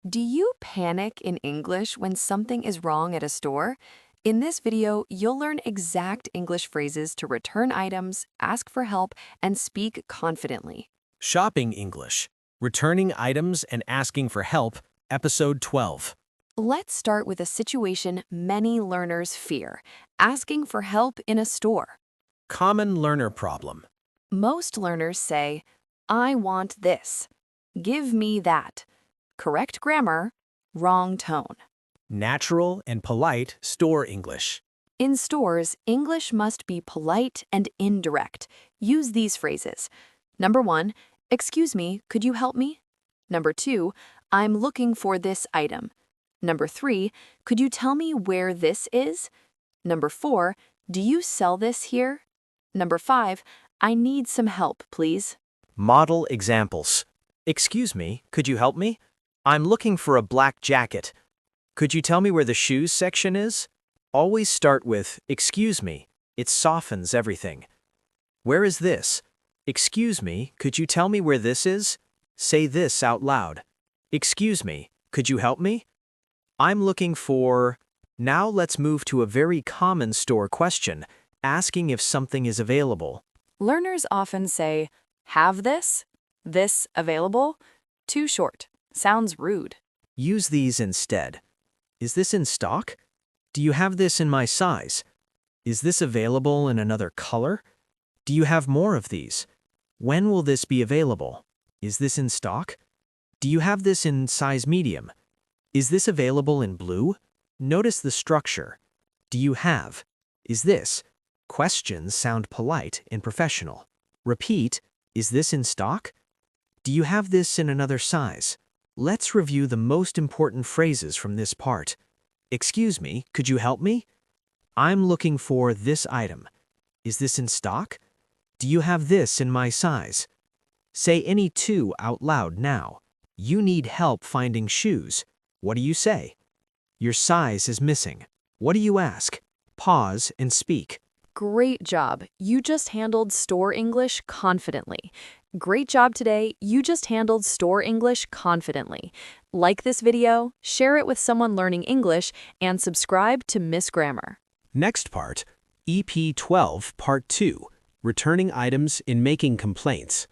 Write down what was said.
Do you panic in English when something is wrong at a store? In this video, you'll learn exact English phrases to return items, ask for help, and speak confidently. Shopping English, Returning Items and Asking for Help, Episode 12. Let's start with a situation many learners fear, asking for help in a store. Common learner problem. Most learners say, I want this. Give me that. Correct grammar, wrong tone. Natural and polite store English. In stores, English must be polite and indirect. Use these phrases. Number 1, excuse me, could you help me? Number 2, I'm looking for this item. Number 3, could you tell me where this is? Number 4, do you sell this here? Number 5, I need some help, please. Model examples. Excuse me, could you help me? I'm looking for a black jacket. Could you tell me where the shoes section is? Always start with, excuse me. It softens everything. Where is this? Excuse me, could you tell me where this is? Say this out loud. Excuse me, could you help me? I'm looking for... Now let's move to a very common store question, asking if something is available. Learners often say, have this? This available? Too short. Sounds rude. Use these instead. Is this in stock? Do you have this in my size? Is this available in another color? Do you have more of these? When will this be available? Is this in stock? Do you have this in size medium? Is this available in blue? Notice the structure. Do you have? Is this? Questions sound polite and professional. Repeat, is this in stock? Do you have this in another size? Let's review the most important phrases from this part. Excuse me, could you help me? I'm looking for this item. Is this in stock? Do you have this in my size? Say any two out loud now. You need help finding shoes. What do you say? Your size is missing. What do you ask? Pause and speak. Great job. You just handled store English confidently. Great job today. You just handled store English confidently. Like this video, share it with someone learning English, and subscribe to Miss Grammar. Next part, EP-12 Part 2, Returning Items in Making Complaints.